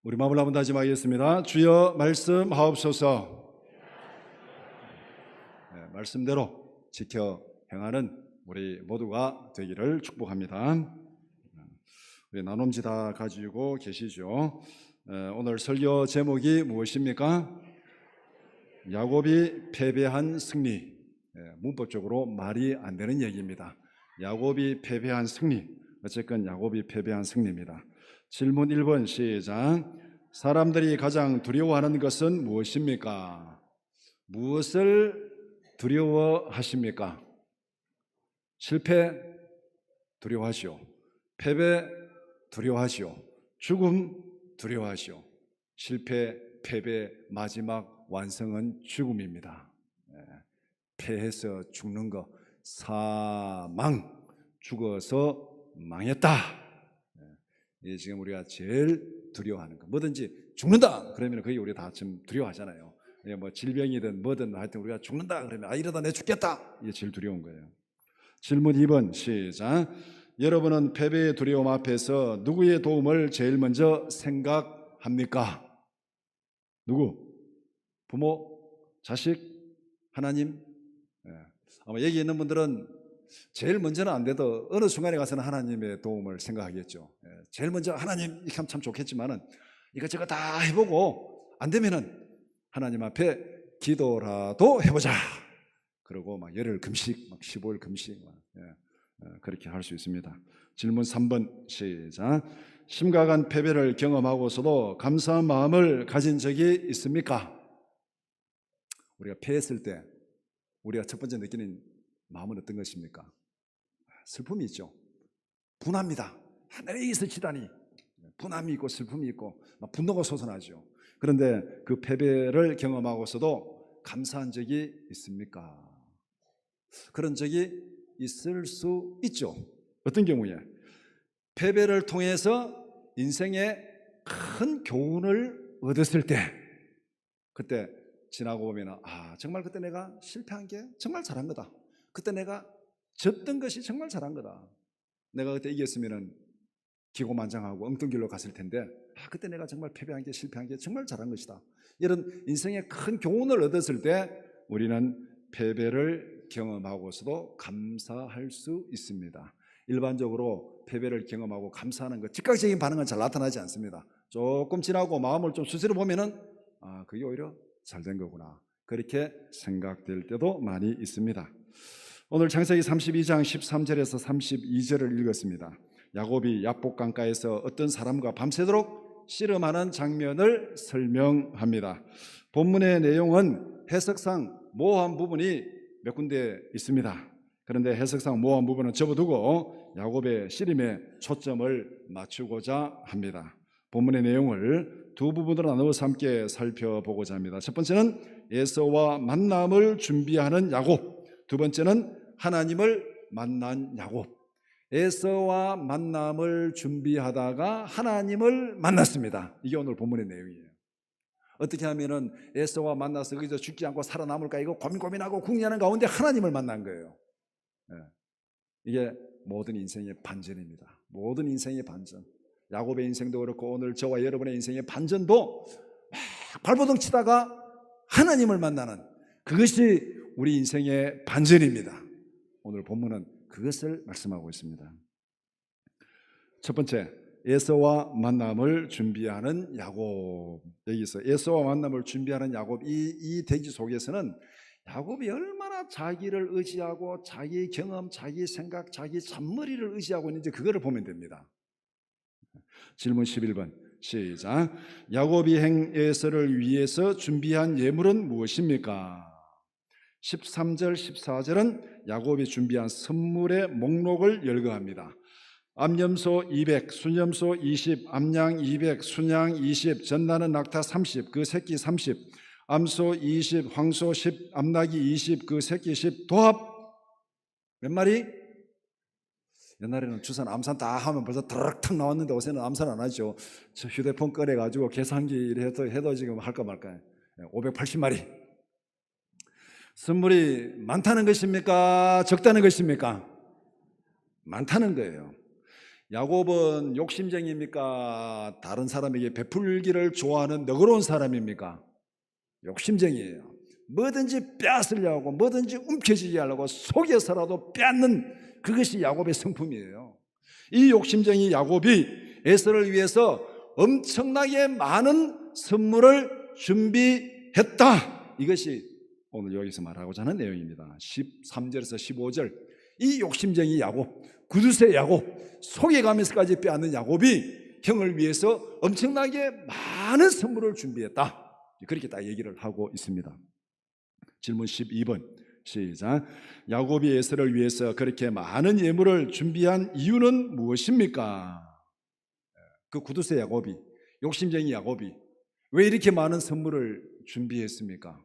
우리 마음을 한번 다짐하겠습니다. 주여 말씀하옵소서. 말씀대로 지켜 행하는 우리 모두가 되기를 축복합니다. 우리 나눔지 다 가지고 계시죠? 오늘 설교 제목이 무엇입니까? 야곱이 패배한 승리. 문법적으로 말이 안 되는 얘기입니다. 야곱이 패배한 승리. 어쨌건 야곱이 패배한 승리입니다. 질문 1번 시작. 사람들이 가장 두려워하는 것은 무엇입니까? 무엇을 두려워하십니까? 실패 두려워하시오. 패배 두려워하시오. 죽음 두려워하시오. 실패, 패배, 마지막 완성은 죽음입니다. 패해서 죽는 거, 사망, 죽어서 망했다. 이게 지금 우리가 제일 두려워하는 거. 뭐든지 죽는다 그러면 거의 우리 다 좀 두려워하잖아요. 뭐 질병이든 뭐든 하여튼 우리가 죽는다 그러면 이러다 내 죽겠다. 이게 제일 두려운 거예요. 질문 2번 시작. 여러분은 패배의 두려움 앞에서 누구의 도움을 제일 먼저 생각합니까? 누구? 부모? 자식? 하나님? 아마 여기 있는 분들은 제일 먼저는 안 돼도 어느 순간에 가서는 하나님의 도움을 생각하겠죠. 제일 먼저 하나님 이렇게 하면 참 좋겠지만은 이것저것 다 해보고 안 되면은 하나님 앞에 기도라도 해보자. 그리고 막 열흘 금식, 막 15일 금식, 그렇게 할 수 있습니다. 질문 3번 시작. 심각한 패배를 경험하고서도 감사한 마음을 가진 적이 있습니까? 우리가 패했을 때 우리가 첫 번째 느끼는 마음은 어떤 것입니까? 슬픔이 있죠. 분합니다. 하늘에 있으시다니. 분함이 있고 슬픔이 있고 막 분노가 솟아나죠. 그런데 그 패배를 경험하고서도 감사한 적이 있습니까? 그런 적이 있을 수 있죠. 어떤 경우에? 패배를 통해서 인생에 큰 교훈을 얻었을 때, 그때 지나고 보면 정말 그때 내가 실패한 게 정말 잘한 거다. 그때 내가 졌던 것이 정말 잘한 거다. 내가 그때 이겼으면 기고만장하고 엉뚱길로 갔을 텐데 그때 내가 정말 패배한 게 실패한 게 정말 잘한 것이다. 이런 인생의 큰 교훈을 얻었을 때 우리는 패배를 경험하고서도 감사할 수 있습니다. 일반적으로 패배를 경험하고 감사하는 것, 즉각적인 반응은 잘 나타나지 않습니다. 조금 지나고 마음을 좀 수시로 보면은 그게 오히려 잘된 거구나, 그렇게 생각될 때도 많이 있습니다. 오늘 창세기 32장 13절에서 32절을 읽었습니다. 야곱이 야복 강가에서 어떤 사람과 밤새도록 씨름하는 장면을 설명합니다. 본문의 내용은 해석상 모호한 부분이 몇 군데 있습니다. 그런데 해석상 모호한 부분은 접어두고 야곱의 씨름에 초점을 맞추고자 합니다. 본문의 내용을 두 부분으로 나누어서 함께 살펴보고자 합니다. 첫 번째는 에서와 만남을 준비하는 야곱, 두 번째는 하나님을 만난 야곱. 에서와 만남을 준비하다가 하나님을 만났습니다. 이게 오늘 본문의 내용이에요. 어떻게 하면은 에서와 만나서 거기서 죽지 않고 살아남을까 이거 고민하고 궁리하는 가운데 하나님을 만난 거예요. 이게 모든 인생의 반전입니다. 모든 인생의 반전. 야곱의 인생도 그렇고 오늘 저와 여러분의 인생의 반전도 발버둥 치다가 하나님을 만나는, 그것이 우리 인생의 반전입니다. 오늘 본문은 그것을 말씀하고 있습니다. 첫 번째, 에서와 만남을 준비하는 야곱. 여기서 에서와 만남을 준비하는 야곱, 이 대기 속에서는 야곱이 얼마나 자기를 의지하고 자기 경험, 자기 생각, 자기 잔머리를 의지하고 있는지 그거를 보면 됩니다. 질문 11번 시작. 야곱이 행 에서를 위해서 준비한 예물은 무엇입니까? 13절 14절은 야곱이 준비한 선물의 목록을 열거합니다. 암염소 200, 순염소 20, 암양 200, 순양 20, 전나는 낙타 30, 그 새끼 30, 암소 20, 황소 10, 암낙이 20, 그 새끼 10, 도합 몇 마리? 옛날에는 주산 암산 다 하면 벌써 드럭 나왔는데 요새는 암산 안 하죠. 저 휴대폰 꺼내가지고 계산기 해도 지금 할까 말까. 580마리. 선물이 많다는 것입니까? 적다는 것입니까? 많다는 거예요. 야곱은 욕심쟁이입니까? 다른 사람에게 베풀기를 좋아하는 너그러운 사람입니까? 욕심쟁이에요. 뭐든지 빼앗으려고, 뭐든지 움켜쥐게 하려고 속여서라도 빼앗는, 그것이 야곱의 성품이에요. 이 욕심쟁이 야곱이 에서를 위해서 엄청나게 많은 선물을 준비했다. 이것이 오늘 여기서 말하고자 하는 내용입니다. 13절에서 15절. 이 욕심쟁이 야곱, 구두쇠 야곱, 속여가면서까지 빼앗는 야곱이 형을 위해서 엄청나게 많은 선물을 준비했다. 그렇게 딱 얘기를 하고 있습니다. 질문 12번 시작. 야곱이 에서를 위해서 그렇게 많은 예물을 준비한 이유는 무엇입니까? 그 구두쇠 야곱이, 욕심쟁이 야곱이 왜 이렇게 많은 선물을 준비했습니까?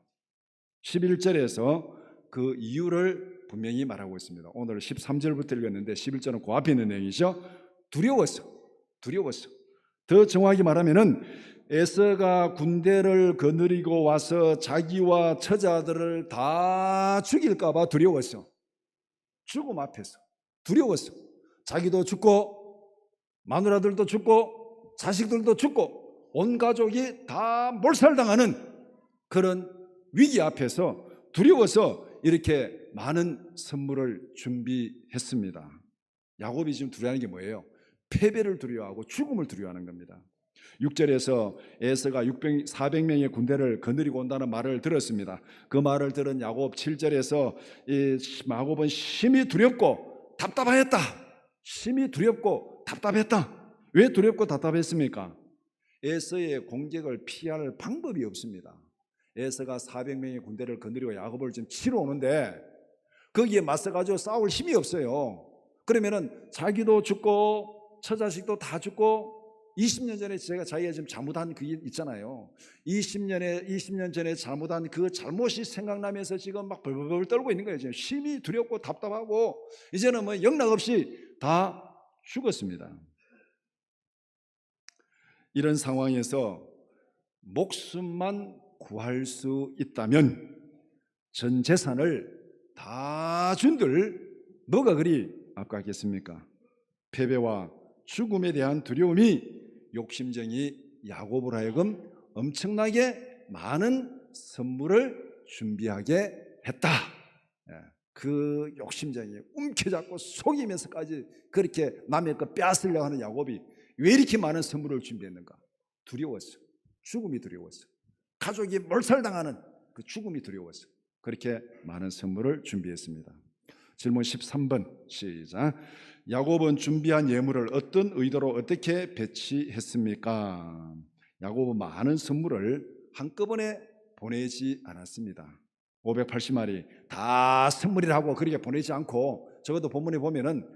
11절에서 그 이유를 분명히 말하고 있습니다. 오늘 13절부터 읽었는데 11절은 그 앞에 있는 내용이죠. 두려웠어. 더 정확히 말하면은 에서가 군대를 거느리고 와서 자기와 처자들을 다 죽일까 봐 두려웠어. 죽음 앞에서 두려웠어. 자기도 죽고 마누라들도 죽고 자식들도 죽고 온 가족이 다 몰살당하는 그런 위기 앞에서 두려워서 이렇게 많은 선물을 준비했습니다. 야곱이 지금 두려워하는 게 뭐예요? 패배를 두려워하고 죽음을 두려워하는 겁니다. 6절에서 에서가 400명의 군대를 거느리고 온다는 말을 들었습니다. 그 말을 들은 야곱 7절에서 야곱은 심히 두렵고 답답하였다. 심히 두렵고 답답했다. 왜 두렵고 답답했습니까? 에서의 공격을 피할 방법이 없습니다. 에서가 400명의 군대를 거느리고 야곱을 지금 치러 오는데 거기에 맞서가지고 싸울 힘이 없어요. 그러면은 자기도 죽고 처자식도 다 죽고 20년 전에 자기가 지금 잘못한 그게 있잖아요. 20년 전에 잘못한 그 잘못이 생각나면서 지금 막 벌벌 떨고 있는 거예요. 지금 심히 두렵고 답답하고 이제는 뭐 영락없이 다 죽었습니다. 이런 상황에서 목숨만 구할 수 있다면 전 재산을 다 준들 뭐가 그리 아깝겠습니까? 패배와 죽음에 대한 두려움이 욕심쟁이 야곱을 하여금 엄청나게 많은 선물을 준비하게 했다. 그 욕심쟁이 움켜잡고 속이면서까지 그렇게 남의 거 빼앗으려고 하는 야곱이 왜 이렇게 많은 선물을 준비했는가? 두려웠어. 죽음이 두려웠어. 가족이 몰살당하는 그 죽음이 두려웠어. 그렇게 많은 선물을 준비했습니다. 질문 13번 시작. 야곱은 준비한 예물을 어떤 의도로 어떻게 배치했습니까? 야곱은 많은 선물을 한꺼번에 보내지 않았습니다. 580마리 다 선물이라고 그렇게 보내지 않고 적어도 본문에 보면은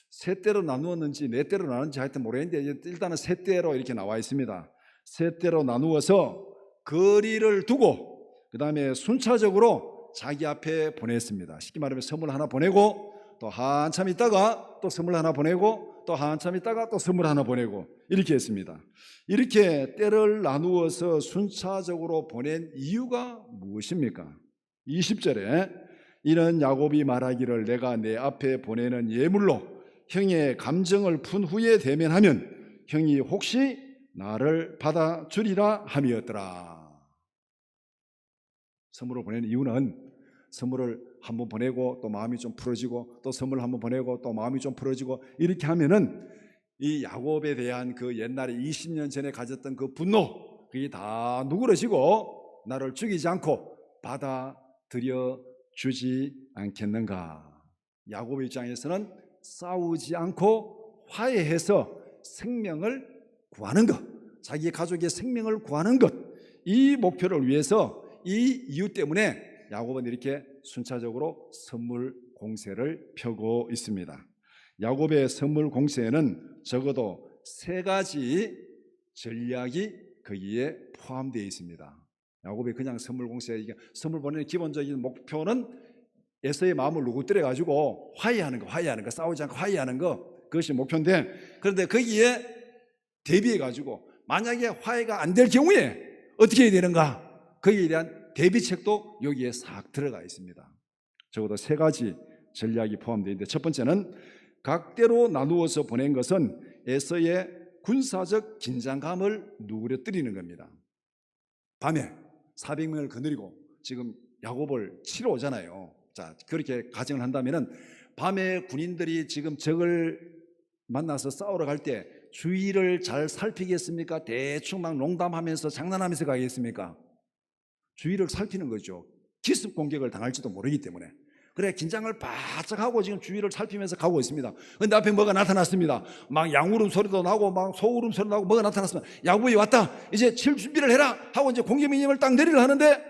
세 대로 나누었는지 네 대로 나눴는지 하여튼 모르겠는데 일단은 세 대로 이렇게 나와 있습니다. 세 대로 나누어서 거리를 두고 그 다음에 순차적으로 자기 앞에 보냈습니다. 쉽게 말하면 선물 하나 보내고 또 한참 있다가 또 선물 하나 보내고 또 한참 있다가 또 선물 하나 보내고 이렇게 했습니다. 이렇게 때를 나누어서 순차적으로 보낸 이유가 무엇입니까? 20절에 이는 야곱이 말하기를 내가 내 앞에 보내는 예물로 형의 감정을 푼 후에 대면하면 형이 혹시 나를 받아주리라 함이었더라. 선물을 보내는 이유는 선물을 한번 보내고 또 마음이 좀 풀어지고 또 선물 한번 보내고 또 마음이 좀 풀어지고 이렇게 하면은 이 야곱에 대한 그 옛날에 20년 전에 가졌던 그 분노 그게 다 누그러지고 나를 죽이지 않고 받아들여 주지 않겠는가. 야곱의 입장에서는 싸우지 않고 화해해서 생명을 구하는 것, 자기 가족의 생명을 구하는 것, 이 목표를 위해서 이 이유 때문에 야곱은 이렇게 순차적으로 선물 공세를 펴고 있습니다. 야곱의 선물 공세에는 적어도 세 가지 전략이 거기에 포함되어 있습니다. 야곱이 그냥 선물 공세, 선물 보내는 기본적인 목표는 에서의 마음을 누구뜨려 가지고 화해하는 거, 싸우지 않고 화해하는 거, 그것이 목표인데, 그런데 거기에 대비해 가지고 만약에 화해가 안 될 경우에 어떻게 해야 되는가? 거기에 대한 대비책도 여기에 싹 들어가 있습니다. 적어도 세 가지 전략이 포함되어 있는데 첫 번째는 각대로 나누어서 보낸 것은 에서의 군사적 긴장감을 누그러뜨리는 겁니다. 밤에 400명을 거느리고 지금 야곱을 치러 오잖아요. 자, 그렇게 가정을 한다면은 밤에 군인들이 지금 적을 만나서 싸우러 갈 때 주위를 잘 살피겠습니까? 대충 막 농담하면서 장난하면서 가겠습니까? 주위를 살피는 거죠. 기습 공격을 당할지도 모르기 때문에. 그래, 긴장을 바짝 하고 지금 주위를 살피면서 가고 있습니다. 근데 앞에 뭐가 나타났습니다. 막 양울음 소리도 나고 막 소울음 소리도 나고 뭐가 나타났습니다. 야곱이 왔다. 이제 칠 준비를 해라 하고 이제 공격 명령을 딱 내리려 하는데,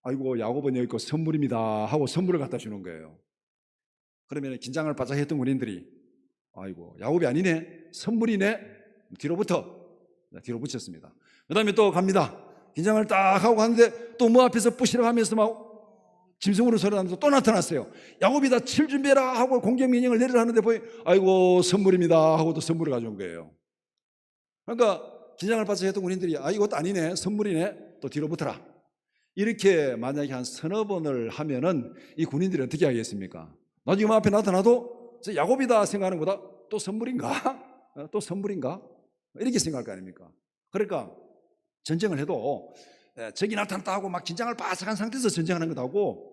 아이고, 야곱은 여기 있고 선물입니다 하고 선물을 갖다 주는 거예요. 그러면 긴장을 바짝 했던 군인들이, 아이고, 야곱이 아니네, 선물이네, 뒤로 붙였습니다. 그 다음에 또 갑니다. 긴장을 딱 하고 가는데 또 뭐 앞에서 부시러 가면서 막 짐승으로 소리 나면서 또 나타났어요. 야곱이 다 칠 준비해라 하고 공격 명령을 내리려 하는데 보니, 아이고, 선물입니다 하고 또 선물을 가져온 거예요. 그러니까 긴장을 바짝 했던 군인들이, 아, 이것도 아니네, 선물이네, 또 뒤로 붙어라. 이렇게 만약에 한 서너 번을 하면은 이 군인들이 어떻게 하겠습니까? 나중에 뭐 앞에 나타나도 저 야곱이다 생각하는 것보다 또 선물인가? 또 선물인가? 이렇게 생각할 거 아닙니까? 그러니까 전쟁을 해도 적이 나타났다 하고 막 긴장을 바싹한 상태에서 전쟁하는 것하고,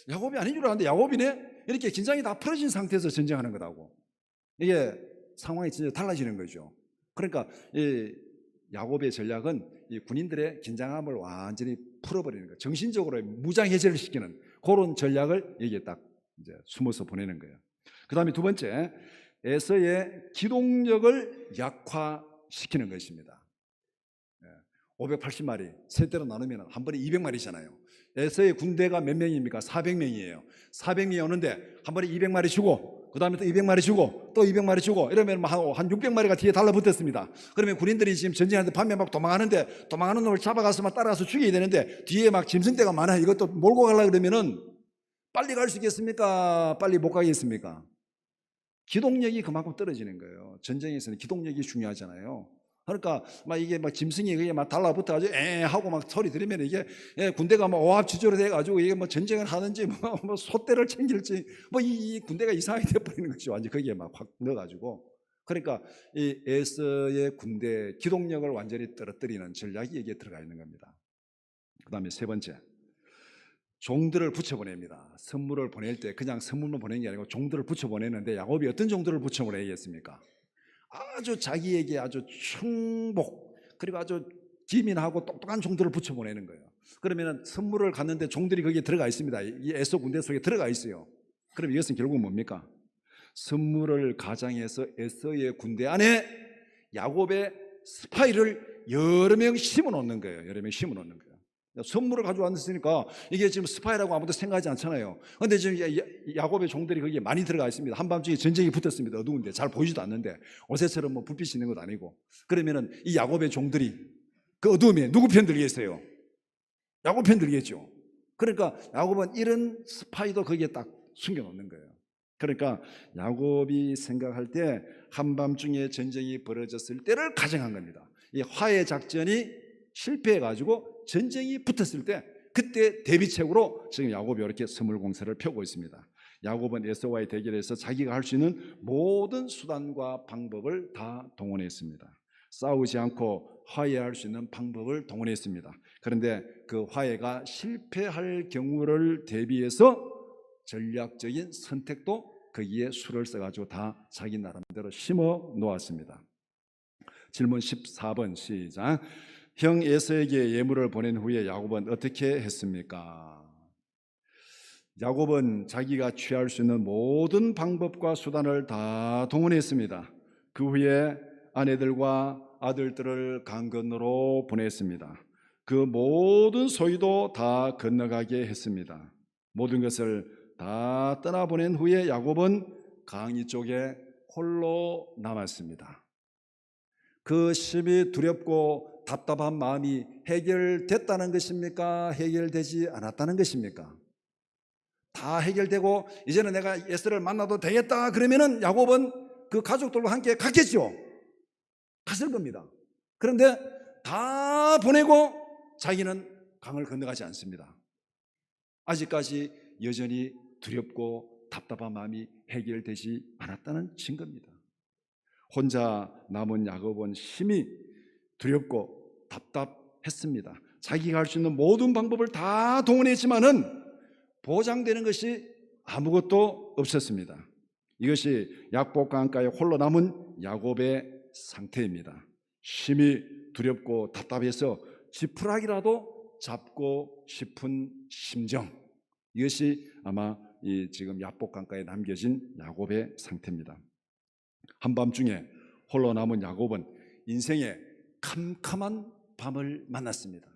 야곱이 아닌 줄 알았는데 야곱이네? 이렇게 긴장이 다 풀어진 상태에서 전쟁하는 것하고, 이게 상황이 진짜 달라지는 거죠. 그러니까 이 야곱의 전략은 이 군인들의 긴장감을 완전히 풀어버리는 거예요. 정신적으로 무장해제를 시키는 그런 전략을 여기에 딱 이제 숨어서 보내는 거예요. 그 다음에 두 번째, 에서의 기동력을 약화시키는 것입니다. 580마리, 세대로 나누면 한 번에 200마리잖아요. 에서의 군대가 몇 명입니까? 400명이에요. 400명이 오는데 한 번에 200마리 주고, 그 다음에 또 200마리 주고, 또 200마리 주고, 이러면 한 600마리가 뒤에 달라붙었습니다. 그러면 군인들이 지금 전쟁하는데 밤에 막 도망가는데, 도망가는 놈을 잡아가서 막 따라가서 죽여야 되는데 뒤에 막 짐승대가 많아. 이것도 몰고 가려고 그러면은 빨리 갈 수 있겠습니까? 빨리 못 가겠습니까? 기동력이 그만큼 떨어지는 거예요. 전쟁에서는 기동력이 중요하잖아요. 그러니까 막 이게 막 짐승이 그게 막 달라붙어가지고 하고 막 소리 들으면 이게 군대가 막 오합지졸이 돼가지고 이게 뭐 전쟁을 하는지 뭐 소떼를 챙길지 뭐 이 군대가 이상하게 돼버리는 거죠. 완전 거기에 막 확 넣어가지고. 그러니까 이 에서의 군대 기동력을 완전히 떨어뜨리는 전략이 여기에 들어가 있는 겁니다. 그 다음에 세 번째, 종들을 붙여보냅니다. 선물을 보낼 때 그냥 선물만 보내는 게 아니고 종들을 붙여보내는데, 야곱이 어떤 종들을 붙여보내겠습니까? 아주 자기에게 아주 충복, 그리고 아주 기민하고 똑똑한 종들을 붙여보내는 거예요. 그러면 선물을 갔는데 종들이 거기에 들어가 있습니다. 이 에서 군대 속에 들어가 있어요. 그럼 이것은 결국 뭡니까? 선물을 가장해서 에서의 군대 안에 야곱의 스파이를 여러 명 심어놓는 거예요. 여러 명 심어놓는 거예요. 선물을 가져왔으니까 이게 지금 스파이라고 아무도 생각하지 않잖아요. 그런데 지금 야곱의 종들이 거기에 많이 들어가 있습니다. 한밤중에 전쟁이 붙었습니다. 어두운데 잘 보이지도 않는데, 옷에처럼 뭐 불빛이 있는 것도 아니고. 그러면은 이 야곱의 종들이 그 어두움에 누구 편 들겠어요? 야곱 편 들겠죠. 그러니까 야곱은 이런 스파이도 거기에 딱 숨겨놓는 거예요. 그러니까 야곱이 생각할 때 한밤중에 전쟁이 벌어졌을 때를 가정한 겁니다. 이 화해 작전이 실패해가지고 전쟁이 붙었을 때, 그때 대비책으로 지금 야곱이 이렇게 선물 공세를 펴고 있습니다. 야곱은 에서와의 대결에서 자기가 할 수 있는 모든 수단과 방법을 다 동원했습니다. 싸우지 않고 화해할 수 있는 방법을 동원했습니다. 그런데 그 화해가 실패할 경우를 대비해서 전략적인 선택도 거기에 수를 써가지고 다 자기 나름대로 심어 놓았습니다. 질문 14번 시작. 형 에서에게 예물을 보낸 후에 야곱은 어떻게 했습니까? 야곱은 자기가 취할 수 있는 모든 방법과 수단을 다 동원했습니다. 그 후에 아내들과 아들들을 강 건너로 보냈습니다. 그 모든 소유도 다 건너가게 했습니다. 모든 것을 다 떠나보낸 후에 야곱은 강이 쪽에 홀로 남았습니다. 그 심히 두렵고 답답한 마음이 해결됐다는 것입니까? 해결되지 않았다는 것입니까? 다 해결되고 이제는 내가 에서를 만나도 되겠다 그러면은 야곱은 그 가족들과 함께 갔겠죠. 갔을 겁니다. 그런데 다 보내고 자기는 강을 건너가지 않습니다. 아직까지 여전히 두렵고 답답한 마음이 해결되지 않았다는 증거입니다. 혼자 남은 야곱은 심히 두렵고 답답했습니다. 자기가 할 수 있는 모든 방법을 다 동원했지만은 보장되는 것이 아무것도 없었습니다. 이것이 약복 강가에 홀로 남은 야곱의 상태입니다. 심히 두렵고 답답해서 지푸라기라도 잡고 싶은 심정, 이것이 아마 이 지금 약복 강가에 남겨진 야곱의 상태입니다. 한밤중에 홀로 남은 야곱은 인생의 캄캄한 밤을 만났습니다.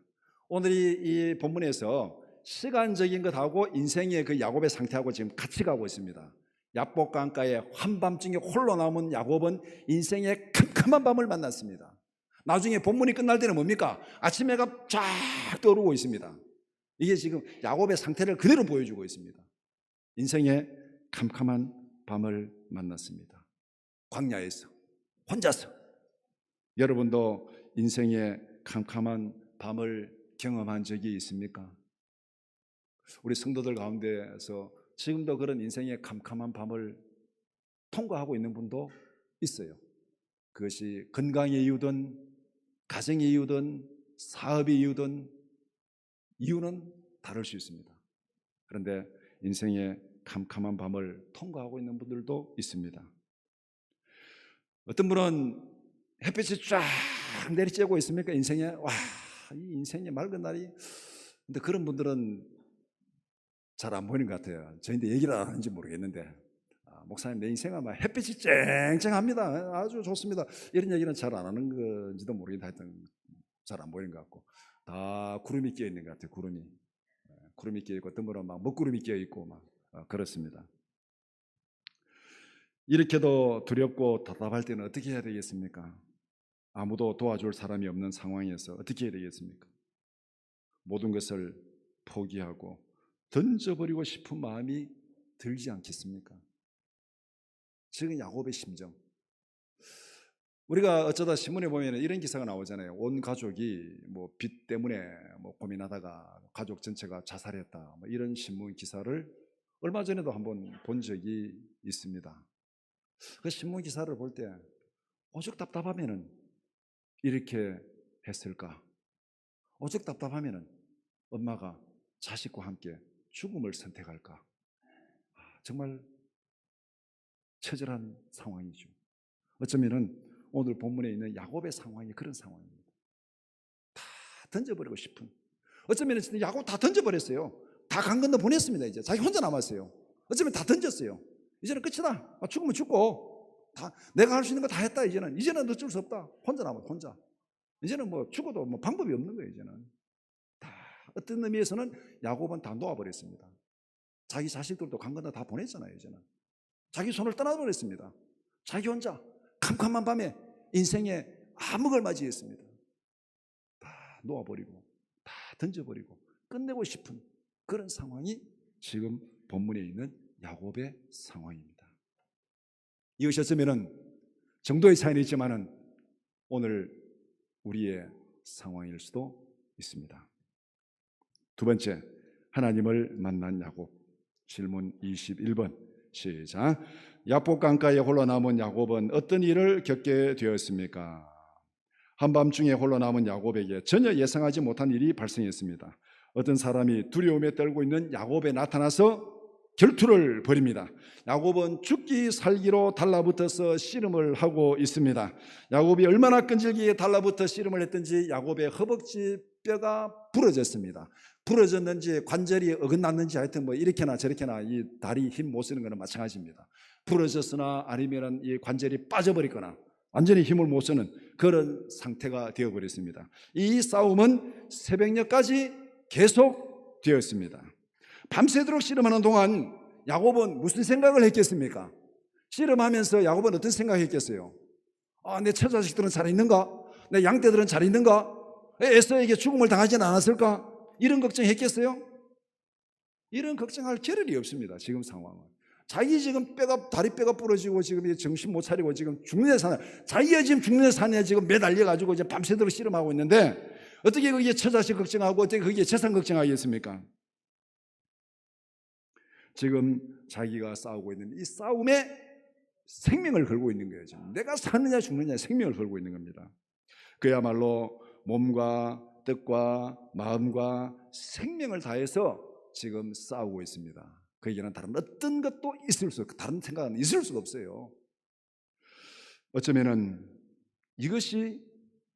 오늘 이 본문에서 시간적인 것하고 인생의 그 야곱의 상태하고 지금 같이 가고 있습니다. 약복 강가에 한밤중에 홀로 남은 야곱은 인생의 캄캄한 밤을 만났습니다. 나중에 본문이 끝날 때는 뭡니까? 아침 해가 쫙 떠오르고 있습니다. 이게 지금 야곱의 상태를 그대로 보여주고 있습니다. 인생의 캄캄한 밤을 만났습니다. 광야에서 혼자서. 여러분도 인생의 캄캄한 밤을 경험한 적이 있습니까? 우리 성도들 가운데서 지금도 그런 인생의 캄캄한 밤을 통과하고 있는 분도 있어요. 그것이 건강의 이유든 가정의 이유든 사업의 이유든 이유는 다를 수 있습니다. 그런데 인생의 캄캄한 밤을 통과하고 있는 분들도 있습니다. 어떤 분은 햇빛이 쫙 내리쬐고 있습니까? 인생에 이 인생의 맑은 날이. 근데 그런 분들은 잘 안 보이는 것 같아요. 저희한테 얘기를 안 하는지 모르겠는데, 목사님 내 인생은 막 햇빛이 쨍쨍합니다, 아주 좋습니다, 이런 얘기는 잘 안 하는 건지도 모르겠는데 하여튼 잘 안 보이는 것 같고, 다 구름이 끼어 있는 것 같아요. 구름이 끼어 있고, 어떤 분은 막 먹구름이 끼어 있고 막 그렇습니다. 이렇게도 두렵고 답답할 때는 어떻게 해야 되겠습니까? 아무도 도와줄 사람이 없는 상황에서 어떻게 해야 되겠습니까? 모든 것을 포기하고 던져버리고 싶은 마음이 들지 않겠습니까? 지금 야곱의 심정. 우리가 어쩌다 신문에 보면 이런 기사가 나오잖아요. 온 가족이 뭐 빚 때문에 뭐 고민하다가 가족 전체가 자살했다, 뭐 이런 신문 기사를 얼마 전에도 한번 본 적이 있습니다. 그 신문 기사를 볼 때 오죽 답답하면은 이렇게 했을까? 오죽 답답하면은 엄마가 자식과 함께 죽음을 선택할까? 정말 처절한 상황이죠. 어쩌면은 오늘 본문에 있는 야곱의 상황이 그런 상황입니다. 다 던져버리고 싶은. 어쩌면 진짜 야곱 다 던져버렸어요. 다 강 건너 보냈습니다. 이제 자기 혼자 남았어요. 어쩌면 다 던졌어요. 이제는 끝이다. 죽으면 죽고 다 내가 할 수 있는 거 다 했다. 이제는 어쩔 수 없다. 혼자 남아 혼자. 이제는 뭐 죽어도 뭐 방법이 없는 거예요. 이제는 다 어떤 의미에서는 야곱은 다 놓아버렸습니다. 자기 자식들도 강 건너 다 보냈잖아요. 이제는 자기 손을 떠나버렸습니다. 자기 혼자 캄캄한 밤에 인생에 암흑을 맞이했습니다. 다 놓아버리고 다 던져버리고 끝내고 싶은 그런 상황이 지금 본문에 있는 야곱의 상황입니다. 이것이 어쩌면 정도의 차이는 있지만은 오늘 우리의 상황일 수도 있습니다. 두 번째, 하나님을 만난 야곱. 질문 21번 시작. 약복 강가에 홀로 남은 야곱은 어떤 일을 겪게 되었습니까? 한밤중에 홀로 남은 야곱에게 전혀 예상하지 못한 일이 발생했습니다. 어떤 사람이 두려움에 떨고 있는 야곱에 나타나서 결투를 벌입니다. 야곱은 죽기 살기로 달라붙어서 씨름을 하고 있습니다. 야곱이 얼마나 끈질기게 달라붙어 씨름을 했든지 야곱의 허벅지 뼈가 부러졌습니다. 부러졌는지 관절이 어긋났는지 하여튼 뭐 이렇게나 저렇게나 이 다리 힘 못 쓰는 거는 마찬가지입니다. 부러졌으나 아니면 이 관절이 빠져버리거나 완전히 힘을 못 쓰는 그런 상태가 되어버렸습니다. 이 싸움은 새벽녘까지 계속 되었습니다. 밤새도록 씨름하는 동안 야곱은 무슨 생각을 했겠습니까? 씨름하면서 야곱은 어떤 생각을 했겠어요? 내 처자식들은 잘 있는가? 내 양떼들은 잘 있는가? 에서에게 죽음을 당하지는 않았을까? 이런 걱정했겠어요? 이런 걱정할 겨를이 없습니다. 지금 상황은 자기 지금 다리 뼈가 부러지고 지금 정신 못 차리고 지금 죽는 데 사냐, 자기가 지금 죽는 데 사냐 지금 매달려 가지고 이제 밤새도록 씨름하고 있는데 어떻게 거기에 처자식 걱정하고 어떻게 거기에 재산 걱정하겠습니까? 지금 자기가 싸우고 있는 이 싸움에 생명을 걸고 있는 거예요. 지금 내가 사느냐 죽느냐 생명을 걸고 있는 겁니다. 그야말로 몸과 뜻과 마음과 생명을 다해서 지금 싸우고 있습니다. 그에게는 다른 어떤 것도 있을 수 없고 다른 생각은 있을 수가 없어요. 어쩌면은 이것이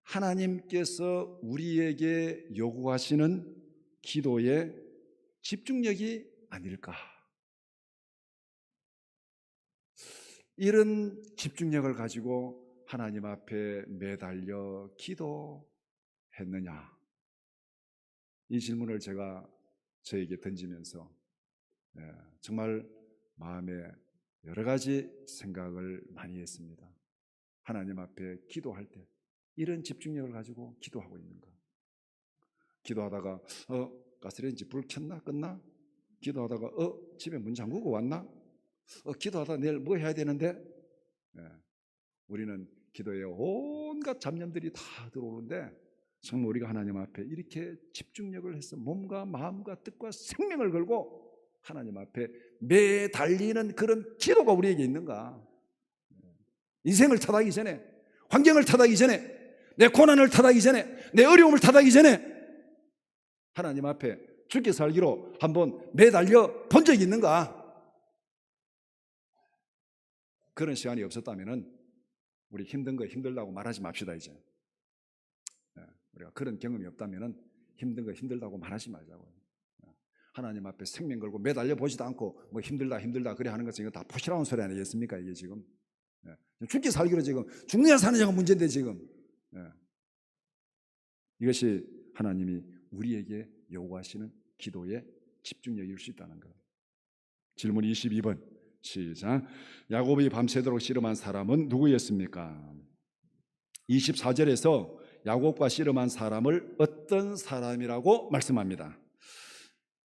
하나님께서 우리에게 요구하시는 기도의 집중력이 아닐까. 이런 집중력을 가지고 하나님 앞에 매달려 기도했느냐? 이 질문을 제가 저에게 던지면서 정말 마음에 여러 가지 생각을 많이 했습니다. 하나님 앞에 기도할 때 이런 집중력을 가지고 기도하고 있는가? 기도하다가 가스레인지 불 켰나? 껐나? 기도하다가 집에 문 잠그고 왔나? 기도하다 내일 뭐 해야 되는데? 우리는 기도에 온갖 잡념들이 다 들어오는데 정말 우리가 하나님 앞에 이렇게 집중력을 해서 몸과 마음과 뜻과 생명을 걸고 하나님 앞에 매달리는 그런 기도가 우리에게 있는가? 인생을 탓하기 전에, 환경을 탓하기 전에, 내 고난을 탓하기 전에, 내 어려움을 탓하기 전에 하나님 앞에 죽게 살기로 한번 매달려 본 적이 있는가? 그런 시간이 없었다면 우리 힘든 거 힘들다고 말하지 맙시다. 이제 우리가 그런 경험이 없다면 힘든 거 힘들다고 말하지 말자고요. 하나님 앞에 생명 걸고 매달려 보지도 않고 뭐 힘들다 그래 하는 것은 이거 다 포시라운 소리 아니겠습니까? 이게 지금 죽게 살기로 지금 죽느냐 사느냐가 문제인데 지금 이것이 하나님이 우리에게 요구하시는 기도의 집중력일 수 있다는 것. 질문 22번 시작. 야곱이 밤새도록 씨름한 사람은 누구였습니까? 24절에서 야곱과 씨름한 사람을 어떤 사람이라고 말씀합니다.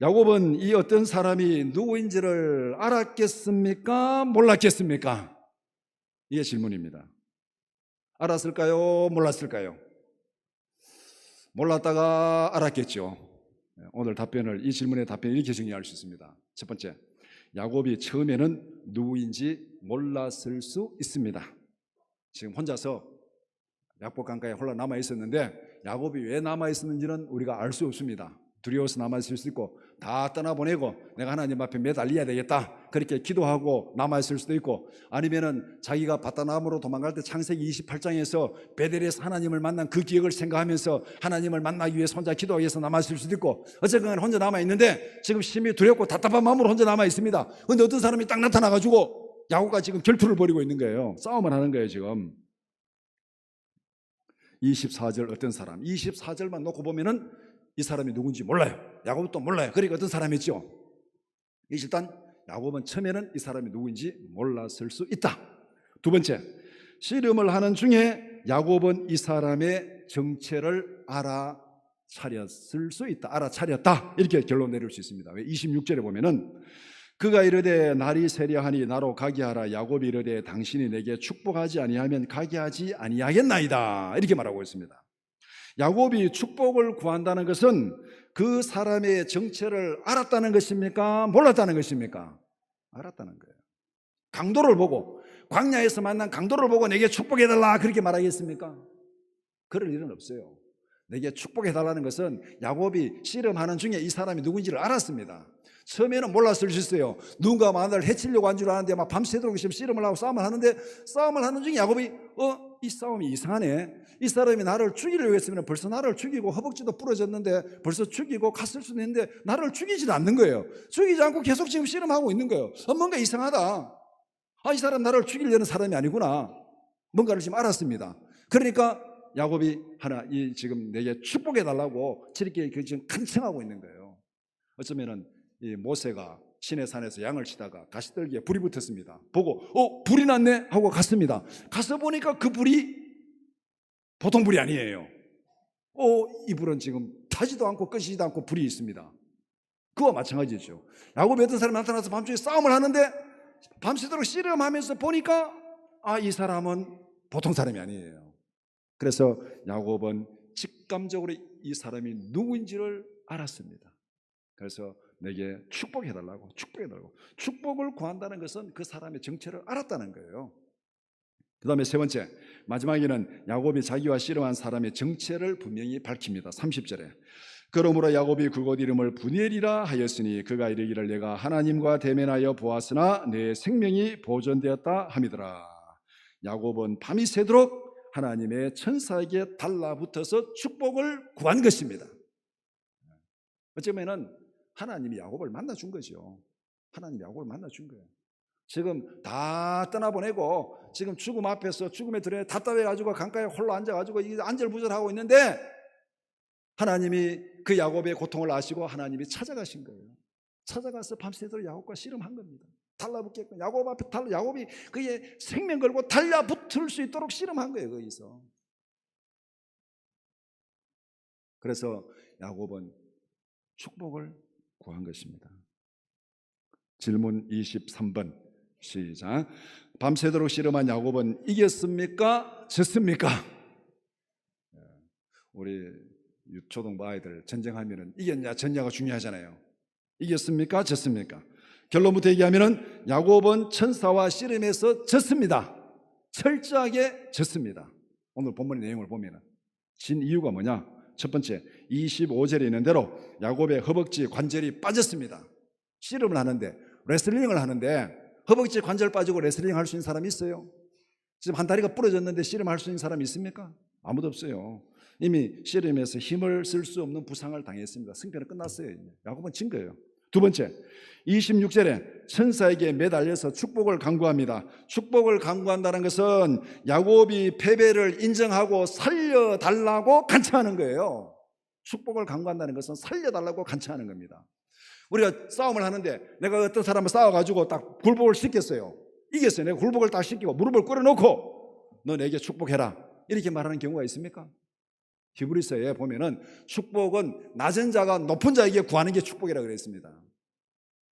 야곱은 이 어떤 사람이 누구인지를 알았겠습니까? 몰랐겠습니까? 이게 질문입니다. 알았을까요? 몰랐을까요? 몰랐다가 알았겠죠. 오늘 이 질문의 답변을 이렇게 정리할 수 있습니다. 첫 번째, 야곱이 처음에는 누구인지 몰랐을 수 있습니다. 지금 혼자서 약복 강가에 홀라 남아 있었는데 야곱이 왜 남아 있었는지는 우리가 알 수 없습니다. 두려워서 남아 있을 수 있고 다 떠나보내고 내가 하나님 앞에 매달려야 되겠다 그렇게 기도하고 남아 있을 수도 있고, 아니면은 자기가 바다나무로 도망갈 때 창세기 28장에서 베델에서 하나님을 만난 그 기억을 생각하면서 하나님을 만나기 위해서 혼자 기도하기 위해서 남아 있을 수도 있고, 어쨌든 혼자 남아 있는데 지금 심히 두렵고 답답한 마음으로 혼자 남아 있습니다. 그런데 어떤 사람이 딱 나타나가지고 야곱과 지금 결투를 벌이고 있는 거예요. 싸움을 하는 거예요. 지금 24절 어떤 사람, 24절만 놓고 보면은 이 사람이 누군지 몰라요. 야곱도 몰라요. 그러니까 어떤 사람이죠. 일단 야곱은 처음에는 이 사람이 누구인지 몰랐을 수 있다. 두 번째, 씨름을 하는 중에 야곱은 이 사람의 정체를 알아차렸을 수 있다. 알아차렸다. 이렇게 결론 내릴 수 있습니다. 왜? 26절에 보면은 그가 이르되 날이 세려하니 나로 가게 하라. 야곱이 이르되 당신이 내게 축복하지 아니하면 가게 하지 아니하겠나이다. 이렇게 말하고 있습니다. 야곱이 축복을 구한다는 것은 그 사람의 정체를 알았다는 것입니까? 몰랐다는 것입니까? 알았다는 거예요. 강도를 보고, 광야에서 만난 강도를 보고 내게 축복해달라 그렇게 말하겠습니까? 그럴 일은 없어요. 내게 축복해달라는 것은 야곱이 씨름하는 중에 이 사람이 누군지를 알았습니다. 처음에는 몰랐을 수 있어요. 누군가 나를 해치려고 한 줄 알았는데 막 밤새도록 씨름을 하고 싸움을 하는데, 싸움을 하는 중에 야곱이 이 싸움이 이상하네. 이 사람이 나를 죽이려고 했으면 벌써 나를 죽이고 허벅지도 부러졌는데 벌써 죽이고 갔을 수도 있는데 나를 죽이지도 않는 거예요. 죽이지 않고 계속 지금 씨름하고 있는 거예요. 뭔가 이상하다. 이 사람 나를 죽이려는 사람이 아니구나. 뭔가를 지금 알았습니다. 그러니까 야곱이 지금 내게 축복해달라고 저렇게 지금 간청하고 있는 거예요. 어쩌면은 이 모세가 시내산에서 양을 치다가 가시떨기에 불이 붙었습니다. 보고 불이 났네 하고 갔습니다. 가서 보니까 그 불이 보통 불이 아니에요. 이 불은 지금 타지도 않고 끄시지도 않고 불이 있습니다. 그와 마찬가지죠. 야곱이 어떤 사람이 나타나서 밤중에 싸움을 하는데 밤새도록 씨름하면서 보니까 이 사람은 보통 사람이 아니에요. 그래서 야곱은 직감적으로 이 사람이 누구인지를 알았습니다. 그래서 내게 축복해달라고. 축복을 구한다는 것은 그 사람의 정체를 알았다는 거예요. 그 다음에 세 번째, 마지막에는 야곱이 자기와 씨름한 사람의 정체를 분명히 밝힙니다. 30절에 그러므로 야곱이 그곳 이름을 브니엘이라 하였으니 그가 이르기를 내가 하나님과 대면하여 보았으나 내 생명이 보존되었다 함이더라. 야곱은 밤이 새도록 하나님의 천사에게 달라붙어서 축복을 구한 것입니다. 어쩌면은 하나님이 야곱을 만나준 거죠. 하나님이 야곱을 만나준 거예요. 지금 다 떠나보내고 지금 죽음 앞에서 죽음에 들어 답답해가지고 강가에 홀로 앉아가지고 안절부절하고 있는데 하나님이 그 야곱의 고통을 아시고 하나님이 찾아가신 거예요. 찾아가서 밤새도록 야곱과 씨름한 겁니다. 달라붙게끔 야곱 앞에 야곱이 그의 생명 걸고 달라붙을 수 있도록 씨름한 거예요. 거기서. 그래서 야곱은 축복을 구한 것입니다. 질문 23번 시작. 밤새도록 씨름한 야곱은 이겼습니까? 졌습니까? 우리 유초등부 아이들 전쟁하면은 이겼냐 졌냐가 중요하잖아요. 이겼습니까? 졌습니까? 결론부터 얘기하면은 야곱은 천사와 씨름해서 졌습니다. 철저하게 졌습니다. 오늘 본문의 내용을 보면은 진 이유가 뭐냐? 첫 번째, 25절에 있는 대로 야곱의 허벅지 관절이 빠졌습니다. 씨름을 하는데, 레슬링을 하는데 허벅지 관절 빠지고 레슬링 할 수 있는 사람이 있어요? 지금 한 다리가 부러졌는데 씨름할 수 있는 사람이 있습니까? 아무도 없어요. 이미 씨름에서 힘을 쓸 수 없는 부상을 당했습니다. 승패는 끝났어요. 야곱은 진 거예요. 두 번째, 26절에 천사에게 매달려서 축복을 간구합니다. 축복을 간구한다는 것은 야곱이 패배를 인정하고 살려달라고 간청하는 거예요. 축복을 간구한다는 것은 살려달라고 간청하는 겁니다. 우리가 싸움을 하는데 내가 어떤 사람을 싸워가지고 딱 굴복을 시켰어요. 이겼어요. 내가 굴복을 딱 시키고 무릎을 꿇어놓고 너 내게 축복해라 이렇게 말하는 경우가 있습니까? 히브리서에 보면은 축복은 낮은 자가 높은 자에게 구하는 게 축복이라고 그랬습니다.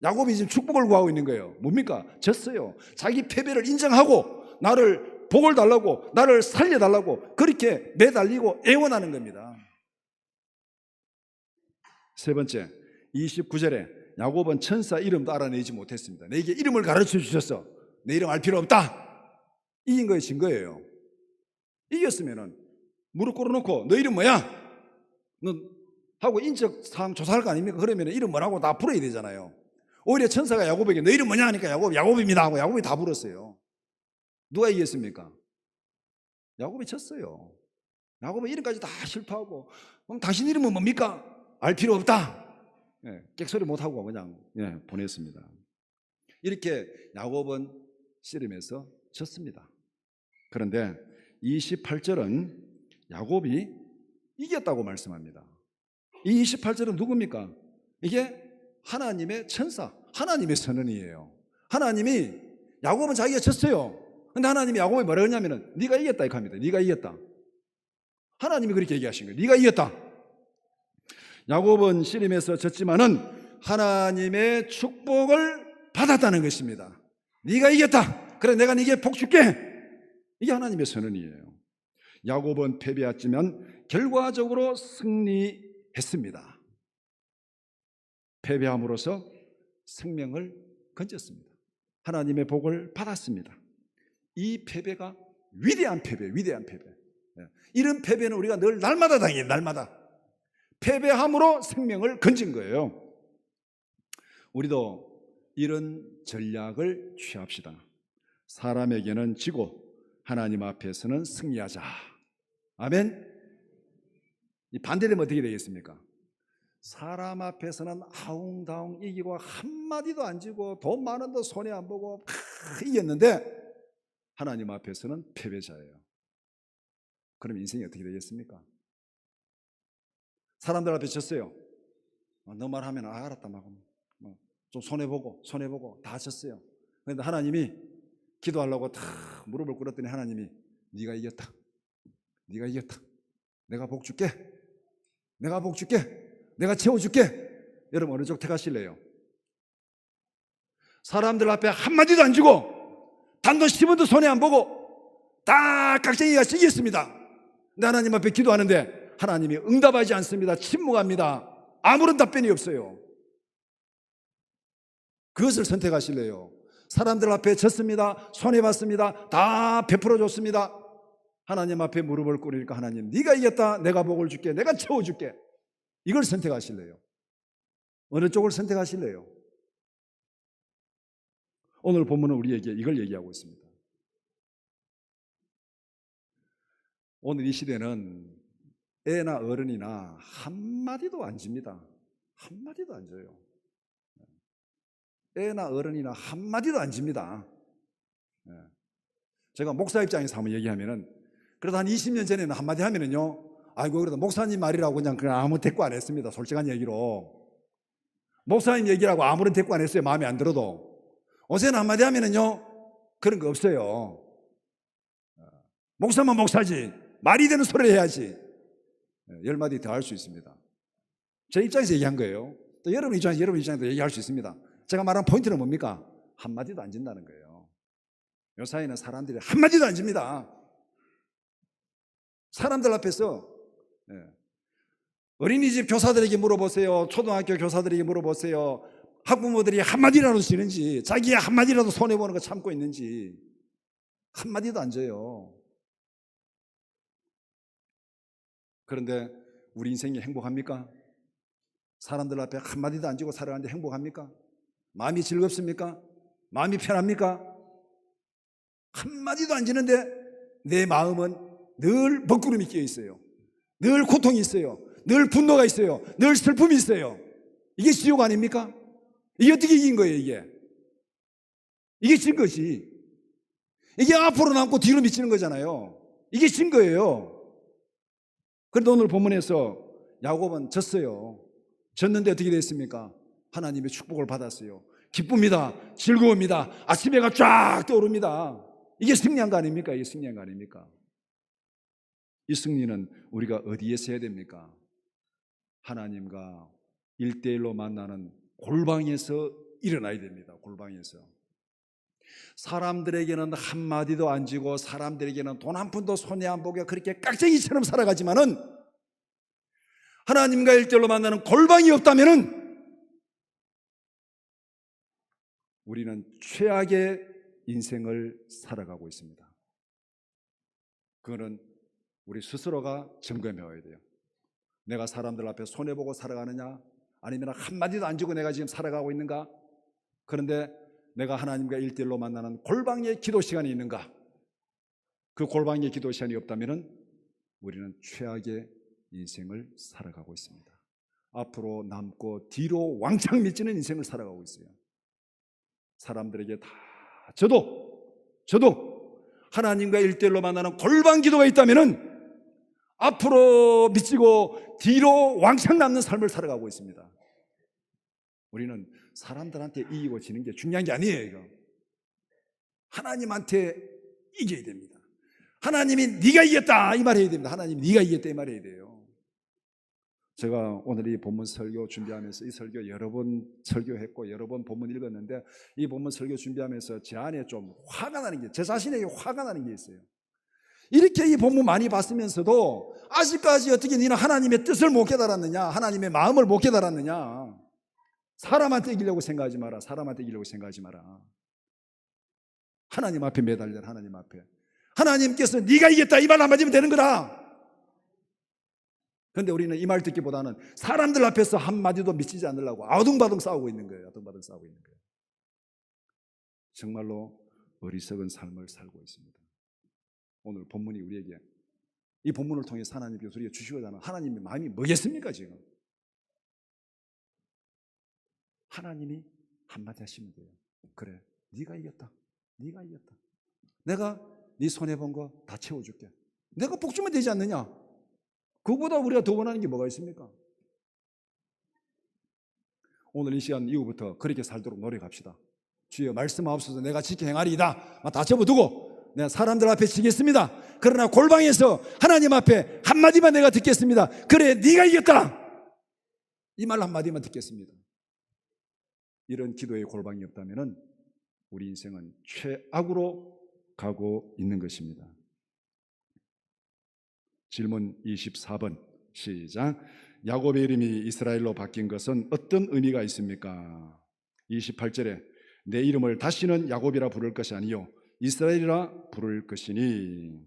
야곱이 지금 축복을 구하고 있는 거예요. 뭡니까? 졌어요. 자기 패배를 인정하고 나를 복을 달라고 나를 살려달라고 그렇게 매달리고 애원하는 겁니다. 세 번째, 29절에 야곱은 천사 이름도 알아내지 못했습니다. 내게 이름을 가르쳐 주셨어. 내 이름 알 필요 없다. 이긴 거에 진 거예요. 이겼으면은 무릎 꿇어놓고 너 이름 뭐야? 너 하고 인적사항 조사할 거 아닙니까? 그러면 이름 뭐라고 다 불어야 되잖아요. 오히려 천사가 야곱에게 너 이름 뭐냐 하니까 야곱입니다 하고 야곱이 다 불었어요. 누가 이겼습니까? 야곱이 졌어요. 야곱은 이름까지 다 실패하고 그럼 당신 이름은 뭡니까? 알 필요 없다. 객소리 못하고 그냥 보냈습니다. 이렇게 야곱은 씨름에서 졌습니다. 그런데 28절은 야곱이 이겼다고 말씀합니다. 이 28절은 누굽니까? 이게 하나님의 천사, 하나님의 선언이에요. 하나님이 야곱은 자기가 졌어요. 근데 하나님이 야곱이 뭐라 그러냐면은 네가 이겼다 이렇게 합니다. 네가 이겼다. 하나님이 그렇게 얘기하신 거예요. 네가 이겼다. 야곱은 씨름에서 졌지만은 하나님의 축복을 받았다는 것입니다. 네가 이겼다. 그래 내가 네게 복 줄게. 이게 하나님의 선언이에요. 야곱은 패배했지만 결과적으로 승리했습니다. 패배함으로써 생명을 건졌습니다. 하나님의 복을 받았습니다. 이 패배가 위대한 패배. 이런 패배는 우리가 늘 날마다 당해요. 날마다. 패배함으로 생명을 건진 거예요. 우리도 이런 전략을 취합시다. 사람에게는 지고 하나님 앞에서는 승리하자. 아멘. 이 반대되면 어떻게 되겠습니까? 사람 앞에서는 아웅다웅 이기고 한마디도 안 지고 돈 많은데 손해 안 보고 이겼는데 하나님 앞에서는 패배자예요. 그럼 인생이 어떻게 되겠습니까? 사람들 앞에 졌어요. 너 말하면 알았다 막 좀 손해보고 다 졌어요. 그런데 하나님이 기도하려고 다 무릎을 꿇었더니 하나님이 네가 이겼다. 내가 복 줄게. 내가 채워줄게. 여러분 어느 쪽 택하실래요? 사람들 앞에 한마디도 안 주고 단돈 10원도 손해 안 보고 다 깍쟁이가 이겼습니다. 근데 하나님 앞에 기도하는데 하나님이 응답하지 않습니다. 침묵합니다. 아무런 답변이 없어요. 그것을 선택하실래요? 사람들 앞에 졌습니다. 손해봤습니다. 다 베풀어 줬습니다. 하나님 앞에 무릎을 꿇으니까 하나님, 네가 이겼다. 내가 복을 줄게. 내가 채워줄게. 이걸 선택하실래요? 어느 쪽을 선택하실래요? 오늘 본문은 우리에게 이걸 얘기하고 있습니다. 오늘 이 시대는 애나 어른이나 한마디도 안 집니다. 한마디도 안 져요. 애나 어른이나 한마디도 안 집니다. 제가 목사 입장에서 한번 얘기하면은, 그래도 한 20년 전에는 한마디 하면은요, 아이고, 그래도 목사님 말이라고 그냥 아무 대꾸 안 했습니다. 솔직한 얘기로. 목사님 얘기라고 아무런 대꾸 안 했어요. 마음에 안 들어도. 요새는 한마디 하면은요, 그런 거 없어요. 목사만 목사지. 말이 되는 소리를 해야지. 10마디 더 할 수 있습니다. 제 입장에서 얘기한 거예요. 또 여러분 입장에서 얘기할 수 있습니다. 제가 말한 포인트는 뭡니까? 한마디도 안 진다는 거예요. 요 사이는 사람들이 한마디도 안 집니다. 사람들 앞에서, 어린이집 교사들에게 물어보세요. 초등학교 교사들에게 물어보세요. 학부모들이 한마디라도 지는지, 자기 한마디라도 손해보는 거 참고 있는지. 한마디도 안 져요. 그런데 우리 인생이 행복합니까? 사람들 앞에 한마디도 안 지고 살아가는데 행복합니까? 마음이 즐겁습니까? 마음이 편합니까? 한마디도 안 지는데 내 마음은 늘 먹구름이 끼어 있어요. 늘 고통이 있어요. 늘 분노가 있어요. 늘 슬픔이 있어요. 이게 지옥 아닙니까? 이게 어떻게 이긴 거예요, 이게? 이게 진 거지. 이게 앞으로 남고 뒤로 미치는 거잖아요. 이게 진 거예요. 그런데 오늘 본문에서 야곱은 졌어요. 졌는데 어떻게 됐습니까? 하나님의 축복을 받았어요. 기쁩니다. 즐거웁니다. 아침 해가 쫙 떠오릅니다. 이게 승리한 거 아닙니까? 이게 승리한 거 아닙니까? 이 승리는 우리가 어디에서 해야 됩니까? 하나님과 1대1로 만나는 골방에서 일어나야 됩니다. 골방에서. 사람들에게는 한마디도 안 지고 사람들에게는 돈 한 푼도 손해 안 보게 그렇게 깍쟁이처럼 살아가지만은 하나님과 1대1로 만나는 골방이 없다면은 우리는 최악의 인생을 살아가고 있습니다. 그거는 우리 스스로가 점검해 와야 돼요. 내가 사람들 앞에 손해보고 살아가느냐, 아니면 한마디도 안 주고 내가 지금 살아가고 있는가? 그런데 내가 하나님과 1대1로 만나는 골방의 기도 시간이 있는가? 그 골방의 기도 시간이 없다면 우리는 최악의 인생을 살아가고 있습니다. 앞으로 남고 뒤로 왕창 미치는 인생을 살아가고 있어요. 사람들에게 다 저도 하나님과 1대1로 만나는 골방 기도가 있다면 앞으로 미치고 뒤로 왕창 남는 삶을 살아가고 있습니다. 우리는 사람들한테 이기고 지는 게 중요한 게 아니에요. 이거. 하나님한테 이겨야 됩니다. 하나님이 네가 이겼다 이 말 해야 됩니다. 하나님이 네가 이겼다 이 말 해야 돼요. 제가 오늘 이 본문 설교 준비하면서 이 설교 여러 번 설교했고 여러 번 본문 읽었는데 이 본문 설교 준비하면서 제 안에 좀 화가 나는 게, 제 자신에게 화가 나는 게 있어요. 이렇게 이 본문 많이 봤으면서도 아직까지 어떻게 너는 하나님의 뜻을 못 깨달았느냐, 하나님의 마음을 못 깨달았느냐. 사람한테 이기려고 생각하지 마라. 사람한테 이기려고 생각하지 마라. 하나님 앞에 매달려라. 하나님 앞에. 하나님께서 네가 이겼다 이 말 한마디면 되는 거다. 그런데 우리는 이 말 듣기보다는 사람들 앞에서 한마디도 미치지 않으려고 아우둥바둥 싸우고 있는 거예요. 아우둥바둥 싸우고 있는 거예요. 정말로 어리석은 삶을 살고 있습니다. 오늘 본문이 우리에게, 이 본문을 통해서 하나님께서 우리에게 주시고자 하는 하나님의 마음이 뭐겠습니까? 지금 하나님이 한마디 하시면 돼요. 그래, 네가 이겼다. 네가 이겼다. 내가 네 손해본 거 다 채워줄게. 내가 복 주면 되지 않느냐? 그보다 우리가 더 원하는 게 뭐가 있습니까? 오늘 이 시간 이후부터 그렇게 살도록 노력합시다. 주여 말씀하옵소서. 내가 지켜 행하리이다. 다 접어두고 내가 사람들 앞에 지겠습니다. 그러나 골방에서 하나님 앞에 한마디만 내가 듣겠습니다. 그래 네가 이겼다. 이 말 한마디만 듣겠습니다. 이런 기도의 골방이 없다면 우리 인생은 최악으로 가고 있는 것입니다. 질문 24번 시작. 야곱의 이름이 이스라엘로 바뀐 것은 어떤 의미가 있습니까? 28절에 내 이름을 다시는 야곱이라 부를 것이 아니요 이스라엘이라 부를 것이니.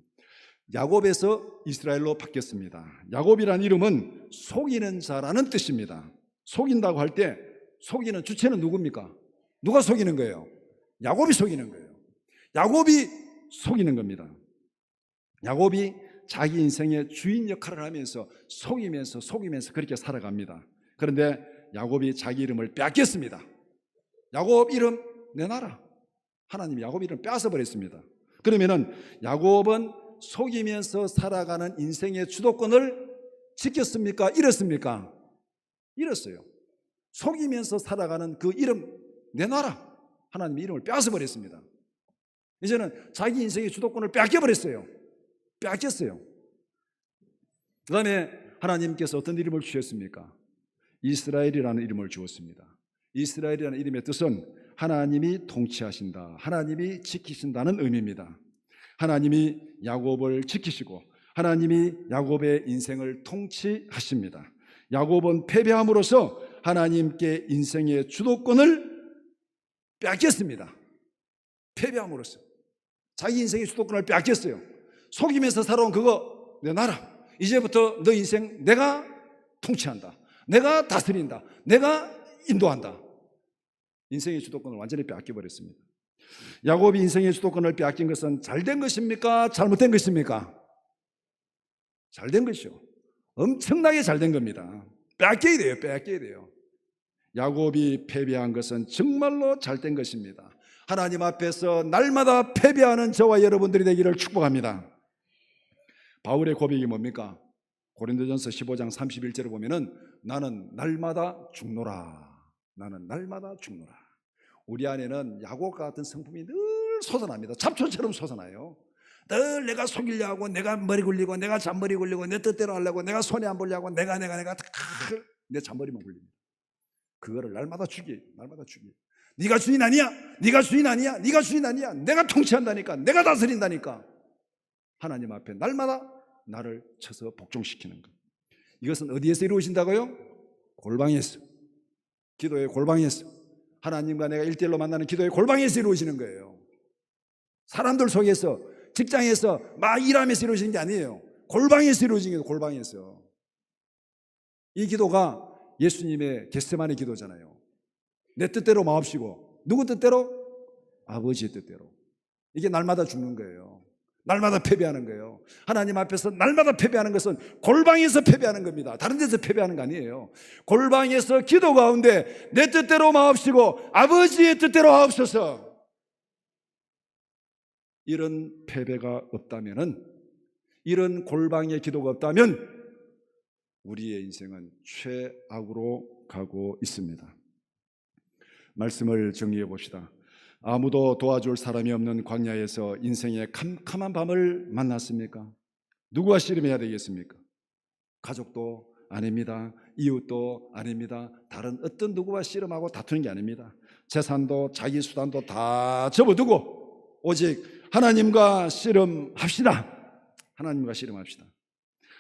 야곱에서 이스라엘로 바뀌었습니다. 야곱이라는 이름은 속이는 자라는 뜻입니다. 속인다고 할 때 속이는 주체는 누굽니까? 누가 속이는 거예요? 야곱이 속이는 거예요. 야곱이 속이는 겁니다. 야곱이 자기 인생의 주인 역할을 하면서 속이면서 그렇게 살아갑니다. 그런데 야곱이 자기 이름을 빼앗겼습니다. 야곱 이름 내놔라. 하나님이 야곱 이름을 빼앗아버렸습니다. 그러면은 야곱은 속이면서 살아가는 인생의 주도권을 지켰습니까? 잃었습니까? 잃었어요. 속이면서 살아가는 그 이름 내놔라. 하나님이 이름을 빼앗아버렸습니다. 이제는 자기 인생의 주도권을 빼앗겨버렸어요. 빼앗겼어요. 그 다음에 하나님께서 어떤 이름을 주셨습니까? 이스라엘이라는 이름을 주었습니다. 이스라엘이라는 이름의 뜻은 하나님이 통치하신다, 하나님이 지키신다는 의미입니다. 하나님이 야곱을 지키시고 하나님이 야곱의 인생을 통치하십니다. 야곱은 패배함으로써 하나님께 인생의 주도권을 빼앗겼습니다. 패배함으로써 자기 인생의 주도권을 빼앗겼어요. 속이면서 살아온 그거 내놔라. 이제부터 너 인생 내가 통치한다, 내가 다스린다, 내가 인도한다. 인생의 주도권을 완전히 빼앗겨버렸습니다. 야곱이 인생의 주도권을 빼앗긴 것은 잘된 것입니까? 잘못된 것입니까? 잘된 것이요. 엄청나게 잘된 겁니다. 빼앗겨야 돼요. 빼앗겨야 돼요. 야곱이 패배한 것은 정말로 잘된 것입니다. 하나님 앞에서 날마다 패배하는 저와 여러분들이 되기를 축복합니다. 바울의 고백이 뭡니까? 고린도전서 15장 31절을 보면은 나는 날마다 죽노라. 나는 날마다 죽노라. 우리 안에는 야곱과 같은 성품이 늘 솟아납니다. 잡초처럼 솟아나요. 늘 내가 속이려 하고, 내가 머리 굴리고, 내가 잔머리 굴리고, 내 뜻대로 하려고, 내가 손해 안 보려고, 내가 내 잔머리만 굴립니다. 그거를 날마다 죽이. 네가 주인 아니야. 네가 주인 아니야. 네가 주인 아니야. 내가 통치한다니까. 내가 다스린다니까. 하나님 앞에 날마다 나를 쳐서 복종시키는 것. 이것은 어디에서 이루어진다고요? 골방에서. 기도의 골방에서. 하나님과 내가 1:1로 만나는 기도의 골방에서 이루어지는 거예요. 사람들 속에서, 직장에서 막 일하면서 이루어지는 게 아니에요. 골방에서 이루어지는 거예요. 골방에서. 이 기도가 예수님의 겟세마네 기도잖아요. 내 뜻대로 마옵시고 누구 뜻대로? 아버지의 뜻대로. 이게 날마다 죽는 거예요. 날마다 패배하는 거예요. 하나님 앞에서 날마다 패배하는 것은 골방에서 패배하는 겁니다. 다른 데서 패배하는 거 아니에요. 골방에서 기도 가운데 내 뜻대로 마옵시고 아버지의 뜻대로 하옵소서. 이런 패배가 없다면은, 이런 골방의 기도가 없다면 우리의 인생은 최악으로 가고 있습니다. 말씀을 정리해 봅시다. 아무도 도와줄 사람이 없는 광야에서 인생의 캄캄한 밤을 만났습니까? 누구와 씨름해야 되겠습니까? 가족도 아닙니다. 이웃도 아닙니다. 다른 어떤 누구와 씨름하고 다투는 게 아닙니다. 재산도 자기 수단도 다 접어두고 오직 하나님과 씨름합시다. 하나님과 씨름합시다.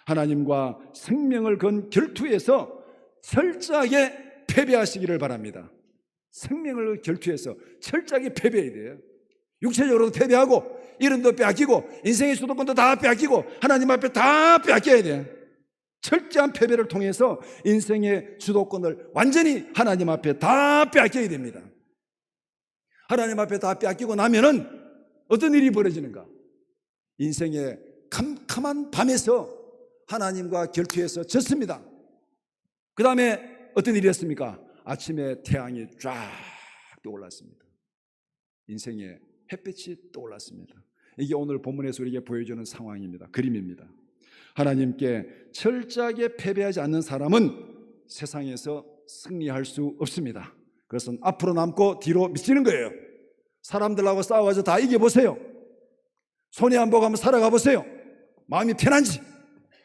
하나님과 생명을 건 결투에서 철저하게 패배하시기를 바랍니다. 생명을 결투해서 철저하게 패배해야 돼요. 육체적으로도 패배하고 이름도 빼앗기고 인생의 주도권도 다 빼앗기고 하나님 앞에 다 빼앗겨야 돼요. 철저한 패배를 통해서 인생의 주도권을 완전히 하나님 앞에 다 빼앗겨야 됩니다. 하나님 앞에 다 빼앗기고 나면은 어떤 일이 벌어지는가? 인생의 캄캄한 밤에서 하나님과 결투해서 졌습니다. 그 다음에 어떤 일이었습니까? 아침에 태양이 쫙 떠올랐습니다. 인생의 햇빛이 떠올랐습니다. 이게 오늘 본문에서 우리에게 보여주는 상황입니다. 그림입니다. 하나님께 철저하게 패배하지 않는 사람은 세상에서 승리할 수 없습니다. 그것은 앞으로 남고 뒤로 미치는 거예요. 사람들하고 싸워서 다 이겨보세요. 손해 안 보고 한번 살아가 보세요. 마음이 편한지,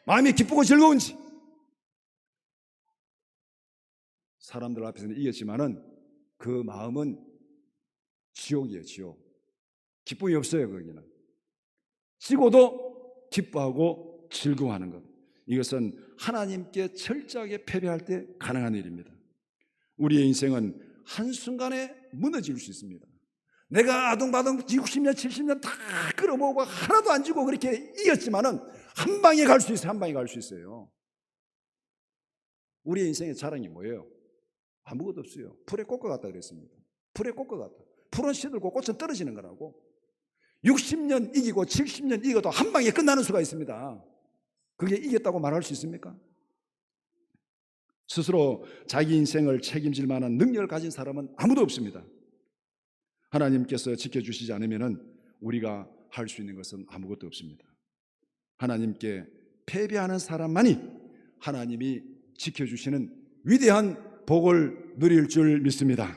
마음이 기쁘고 즐거운지. 사람들 앞에서는 이겼지만은 그 마음은 지옥이에요. 지옥. 기쁨이 없어요. 거기는. 지고도 기뻐하고 즐거워하는 것. 이것은 하나님께 철저하게 패배할 때 가능한 일입니다. 우리의 인생은 한순간에 무너질 수 있습니다. 내가 아둥바둥 60년 70년 다 끌어모으고 하나도 안 지고 그렇게 이겼지만은 한 방에 갈 수 있어요. 한 방에 갈 수 있어요. 우리의 인생의 자랑이 뭐예요? 아무것도 없어요. 풀에 꽃과 같다 그랬습니다. 풀에 꽃과 같다. 풀은 시들고 꽃은 떨어지는 거라고. 60년 이기고 70년 이겨도 한 방에 끝나는 수가 있습니다. 그게 이겼다고 말할 수 있습니까? 스스로 자기 인생을 책임질 만한 능력을 가진 사람은 아무도 없습니다. 하나님께서 지켜주시지 않으면 우리가 할 수 있는 것은 아무것도 없습니다. 하나님께 패배하는 사람만이 하나님이 지켜주시는 위대한 복을 누릴 줄 믿습니다.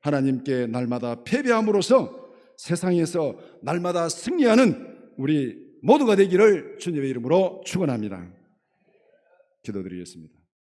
하나님께 날마다 패배함으로써 세상에서 날마다 승리하는 우리 모두가 되기를 주님의 이름으로 축원합니다. 기도드리겠습니다.